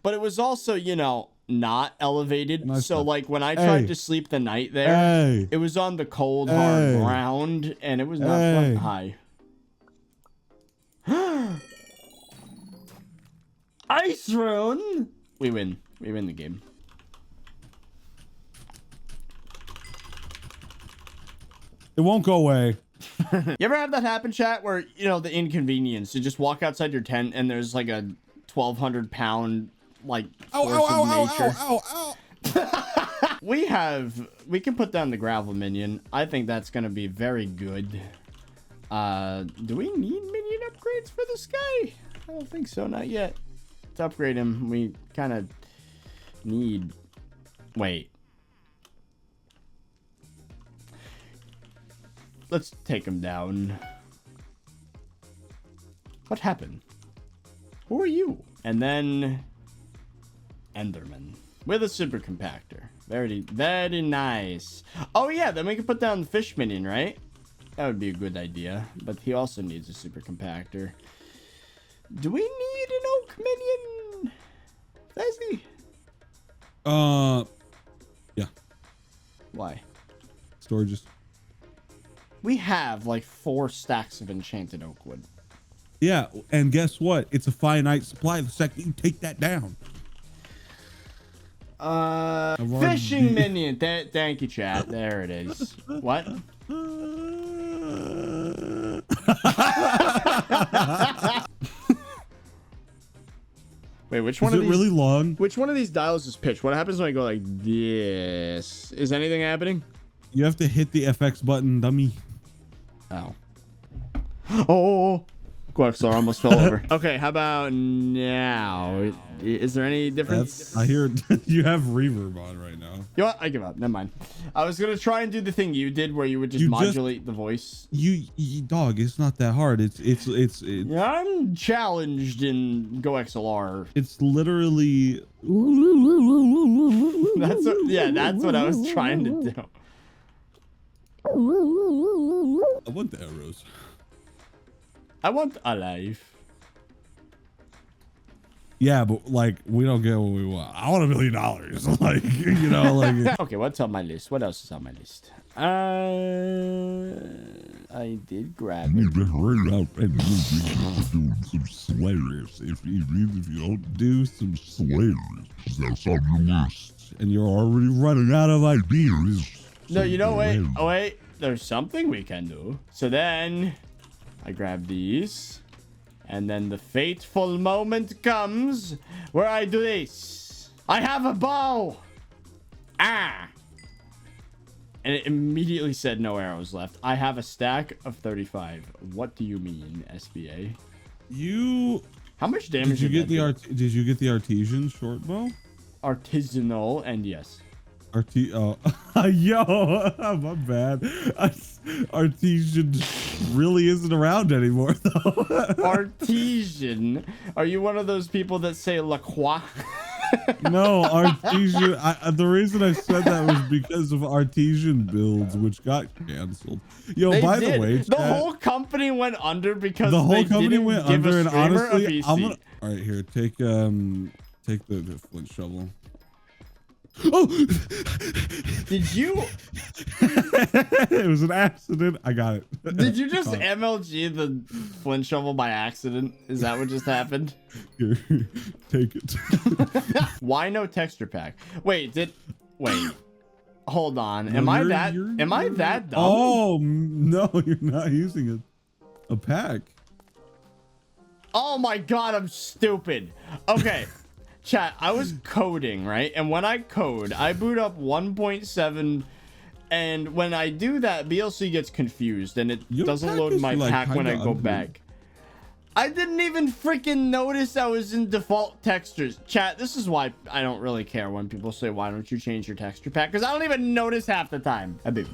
but it was also, you know, not elevated. Nice so one. like when I tried to sleep the night there, it was on the cold, hard ground, and it was not fun. Hi. Ice rune. We win. We win the game. It won't go away. You ever have that happen, chat, where, you know, the inconvenience to just walk outside your tent and there's like a 1,200-pound like force of nature? We can put down the gravel minion. I think that's gonna be very good. Do we need minion upgrades for this guy? I don't think so, not yet. To upgrade him, we kind of need... Wait. Let's take him down. What happened? Who are you? And then... Enderman. With a super compactor. Very, very nice. Oh yeah, then we can put down the fish minion, right? That would be a good idea. But he also needs a super compactor. Do we need an oak minion? Leslie? Yeah. Why? Storages. We have like 4 stacks of enchanted oak wood. Yeah, and guess what? It's a finite supply. The second you take that down. Fishing minion. Thank you, chat. There it is. What? Wait, which one is of it these? Really long? Which one of these dials is pitched? What happens when I go like this? Is anything happening? You have to hit the FX button, dummy. Oh. Oh. Sorry, almost fell over. Okay, how about now? Is there any difference? I hear you have reverb on right now. You know what? I give up. Never mind. I was gonna try and do the thing you did, where you would just modulate the voice. You dog. It's not that hard. It's. Yeah, I'm challenged in Go XLR. It's literally. That's what I was trying to do. I want the arrows. I want a life. Yeah, but like we don't get what we want. I want $1 million. Like, you know, like. Okay, what's on my list? What else is on my list? I did grab it. Hurry up and do some slayers. If you don't do some slayers, that's on your list. And you're already running out of ideas. No, you know, wait. Oh, wait. There's something we can do. So then I grab these. And then the fateful moment comes where I do this. I have a bow. Ah. And it immediately said no arrows left. I have a stack of 35. What do you mean, SBA? How much damage did you get? Did you get the artesian short bow? Artisanal, and yes. Yo, my bad. Artesian really isn't around anymore, though. Artesian? Are you one of those people that say La Croix? No, artesian. The reason I said that was because of artesian builds, which got canceled. Yo, by the way, the whole company went under because the whole they company didn't went give under. a And honestly, I'm gonna. All right, here, take the flint shovel. Oh! Did you? It was an accident. I got it. Did you just MLG the flint shovel by accident? Is that what just happened? Here, take it. Why no texture pack? Wait, hold on. Am I that dumb? Oh no, you're not using a pack. Oh my god, I'm stupid. Okay. Chat, I was coding, right? And when I code, I boot up 1.7, and when I do that, BLC gets confused, and it doesn't load my pack when I go back. I didn't even freaking notice I was in default textures. Chat, this is why I don't really care when people say, why don't you change your texture pack? Because I don't even notice half the time. I do.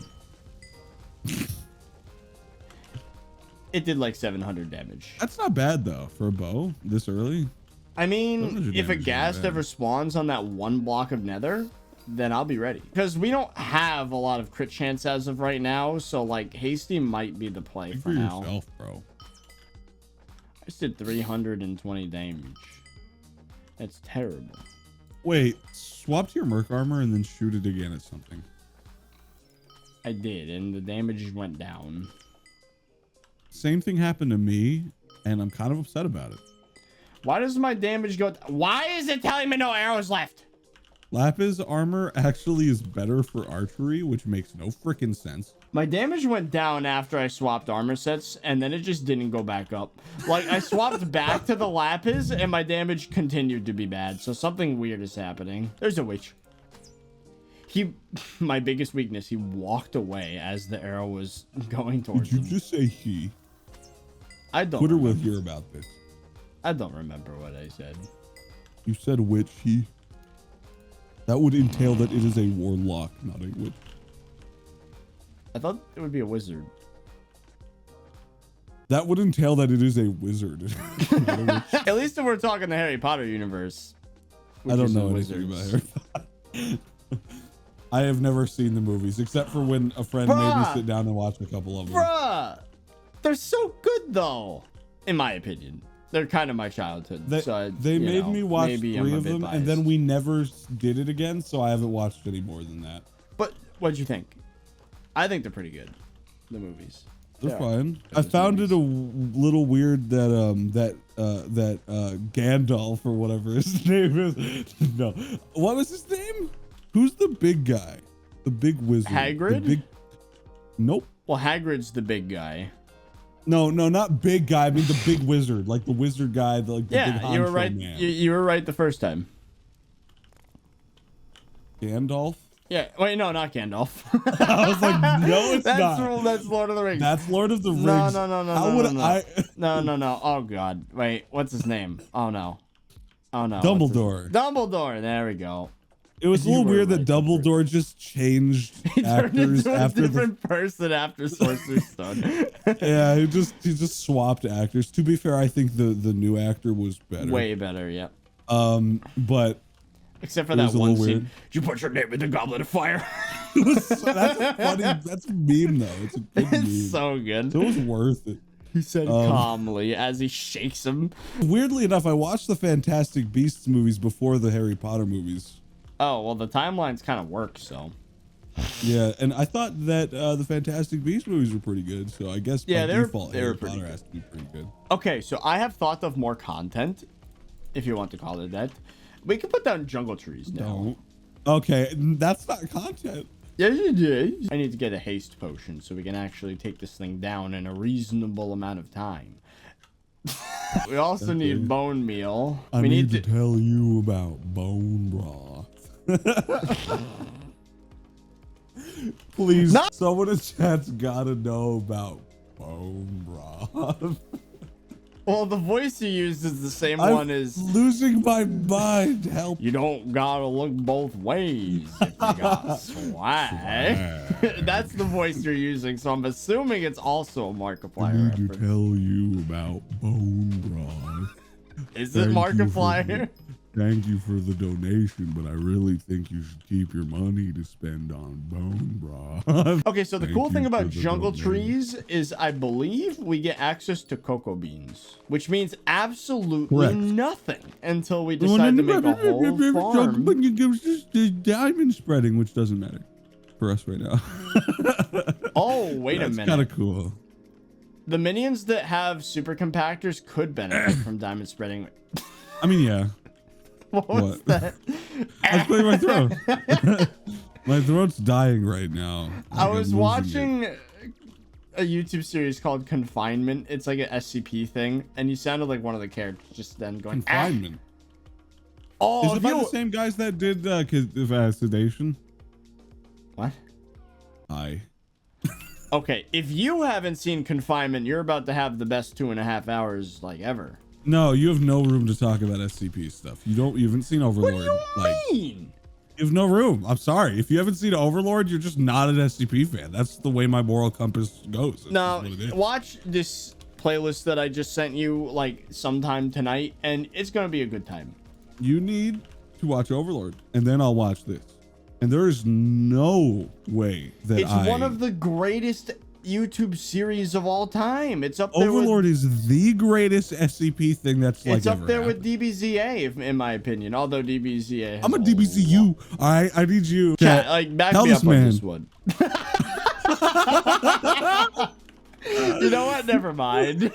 It did like 700 damage. That's not bad, though, for a bow this early. I mean, if a ghast ever spawns on that one block of nether, then I'll be ready. Because we don't have a lot of crit chance as of right now, so like hasty might be the play for now. Yourself, bro. I just did 320 damage. That's terrible. Wait, swap to your Merc armor and then shoot it again at something. I did, and the damage went down. Same thing happened to me, and I'm kind of upset about it. Why does my damage go? Why is it telling me no arrows left? Lapis armor actually is better for archery, which makes no freaking sense. My damage went down after I swapped armor sets, and then it just didn't go back up. Like, I swapped back to the Lapis, and my damage continued to be bad. So something weird is happening. There's a witch. My biggest weakness, he walked away as the arrow was going towards him. Did you just say he? I don't Twitter will remember. hear about this. I don't remember what I said. You said witch, he. That would entail that it is a warlock, not a witch. I thought it would be a wizard. That would entail that it is a wizard. Not a witch. At least if we're talking the Harry Potter universe. I don't know anything about Harry Potter. I have never seen the movies, except for when a friend made me sit down and watch a couple of them. Bruh! They're so good, though. In my opinion. They're kind of my childhood. They made me watch 3 of them, biased. and then we never did it again, so I haven't watched any more than that. But what'd you think? I think they're pretty good. The movies. They're fine. I found it a little weird that Gandalf or whatever his name is. No, what was his name? Who's the big guy? The big wizard. Hagrid? Nope. Well, Hagrid's the big guy. No, not big guy. I mean the big wizard, like the wizard guy, the big Yeah, you were right. man. You were right the first time. Gandalf? Yeah. Wait, no, not Gandalf. I was like, no, it's not. That's Lord of the Rings. That's Lord of the Rings. No. How would I? No. Oh God. Wait. What's his name? Oh no. Dumbledore. Dumbledore. There we go. It was a little weird that Dumbledore just changed actors after a different person after Sorcerer's Stone. Yeah, he just swapped actors. To be fair, I think the new actor was better. Way better, yeah. But except for that one scene. Weird. You put your name in the goblet of fire. That's funny. That's a meme though. It's a good meme. It's so good. It was worth it. He said calmly as he shakes him. Weirdly enough, I watched the Fantastic Beasts movies before the Harry Potter movies. Oh, well, the timelines kind of work, so. Yeah, and I thought that the Fantastic Beasts movies were pretty good, so I guess by default, Harry Potter has to be pretty good. Okay, so I have thought of more content, if you want to call it that. We can put down jungle trees now. Don't. Okay, that's not content. Yes, it is. I need to get a haste potion so we can actually take this thing down in a reasonable amount of time. We also need bone meal. I need to tell you about bone broth. Please, someone in chat's gotta know about bone broth. Well, the voice you used is the same one as losing my mind. Help! You don't gotta look both ways if you got swag. That's the voice you're using, so I'm assuming it's also a Markiplier. I need to tell you about bone broth. Is it Markiplier? Thank you for the donation, but I really think you should keep your money to spend on bone broth. Okay, so the cool thing about jungle trees is I believe we get access to cocoa beans, which means absolutely nothing until we decide to make a whole farm. But you give us diamond spreading, which doesn't matter for us right now. Oh, wait a minute. That's kind of cool. The minions that have super compactors could benefit from diamond spreading. I mean, yeah. What was that? I was clearing my throat. My throat's dying right now. I was watching a YouTube series called Confinement. It's like an SCP thing, and you sounded like one of the characters just then going Confinement. Oh, is it by the same guys that did sedation? What? Hi. Okay, if you haven't seen Confinement, you're about to have the best 2.5 hours like ever. No, you have no room to talk about SCP stuff. You haven't seen Overlord. What do you mean? You have no room. I'm sorry. If you haven't seen Overlord, you're just not an SCP fan. That's the way my moral compass goes. Now, watch this playlist that I just sent you like sometime tonight, and it's gonna be a good time. You need to watch Overlord, and then I'll watch this. And there is no way that it's one of the greatest YouTube series of all time. It's up there. Overlord is the greatest SCP thing that's like. It's up there with DBZA, in my opinion. Although DBZA, has I'm a DBZU. I need you. Chat, like back me up on this one. You know what? Never mind.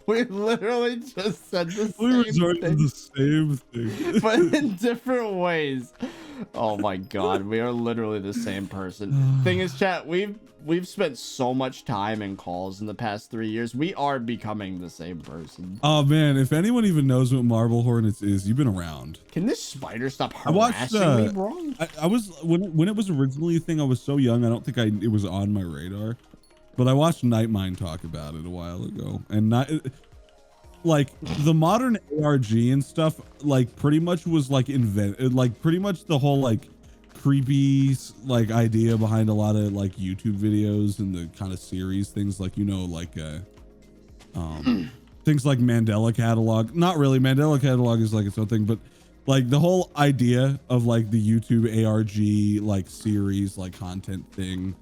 We literally just said the same thing. But in different ways. Oh my god, we are literally the same person. Thing is, chat, we've spent so much time in calls in the past 3 years. We are becoming the same person. Oh man, if anyone even knows what Marble Hornets is, you've been around. Can this spider stop harassing me, bro? I was when it was originally a thing, I was so young, I don't think it was on my radar. But I watched Nightmine talk about it a while ago, and like the modern ARG and stuff, like pretty much was like invented, like pretty much the whole like creepy like idea behind a lot of like YouTube videos and the kind of series things, like, you know, like things like Mandela Catalog. Not really, Mandela Catalog is like its own thing, but like the whole idea of like the YouTube ARG like series like content thing.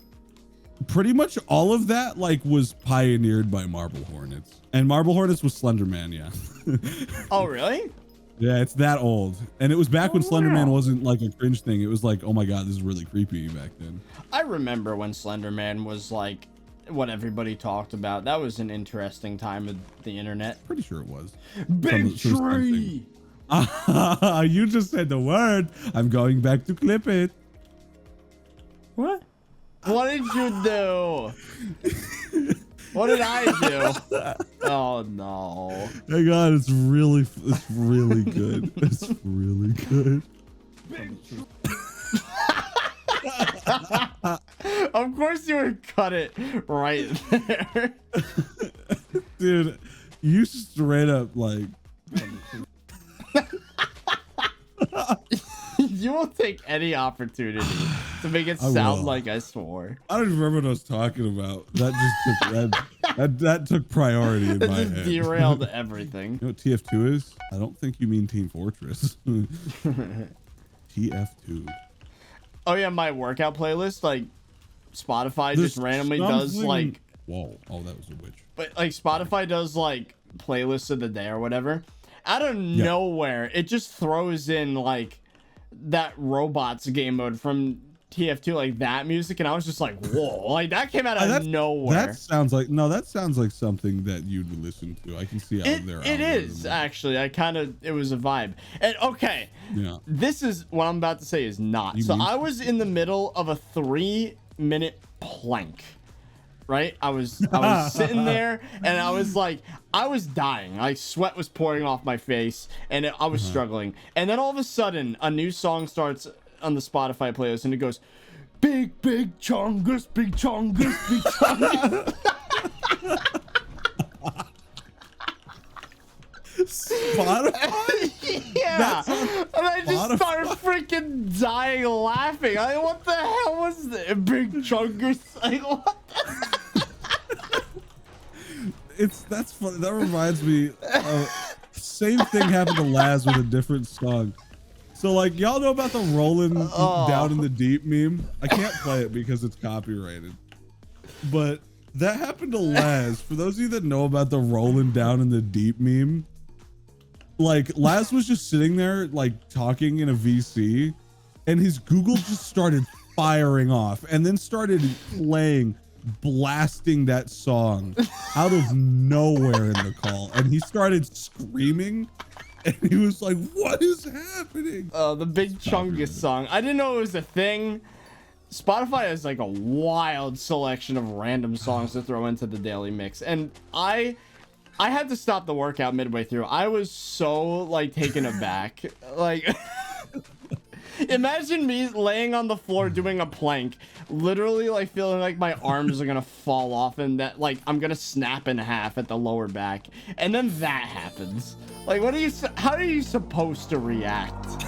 Pretty much all of that like was pioneered by Marble Hornets, and Marble Hornets was Slenderman. Yeah. Oh really? Yeah, it's that old, and it was back when Slenderman wasn't like a cringe thing. It was like, oh my god, this is really creepy back then. I remember when Slenderman was like what everybody talked about. That was an interesting time of the internet. Pretty sure it was. Big tree. You just said the word. I'm going back to clip it. What? What did you do? What did I do? Oh no! Hey God, it's really good. It's really good. Of course you would cut it right there. Dude, you straight up like. You will take any opportunity to make it sound like I swore. I don't even remember what I was talking about. That just took that took priority in my head. Derailed everything. You know what TF2 is? I don't think you mean Team Fortress. TF2. Oh yeah, my workout playlist, like Spotify just randomly does like. Whoa! Oh, that was a witch. But like Spotify does like playlists of the day or whatever. Out of nowhere, it just throws in like that robots game mode from TF2, like that music, and I was just like, whoa, like that came out of nowhere. That sounds like something that you'd listen to. I can see out there. It is actually. It was a vibe. And okay, yeah, this is what I'm about to say is not. So I was in the middle of a 3-minute plank. Right, I was sitting there, and I was like, I was dying. Like sweat was pouring off my face, and I was struggling. And then all of a sudden, a new song starts on the Spotify playlist, and it goes, "Big chungus, big chungus, big chungus." Spotify? Yeah, and I just started freaking dying laughing. Like, what the hell was this? Big chungus? Like, what? That's funny. That reminds me. Same thing happened to Laz with a different song. So like, y'all know about the rolling down in the deep meme? I can't play it because it's copyrighted. But that happened to Laz. For those of you that know about the rolling down in the deep meme, like Laz was just sitting there like talking in a VC, and his Google just started firing off, and then started blasting that song out of nowhere in the call, and he started screaming, and he was like, what is happening? The Big Chungus song. I didn't know it was a thing. Spotify has like a wild selection of random songs to throw into the daily mix, and I had to stop the workout midway through. I was so like taken aback. Like imagine me laying on the floor doing a plank, literally like feeling like my arms are gonna fall off, and that like I'm gonna snap in half at the lower back, and then that happens. Like, how are you supposed to react?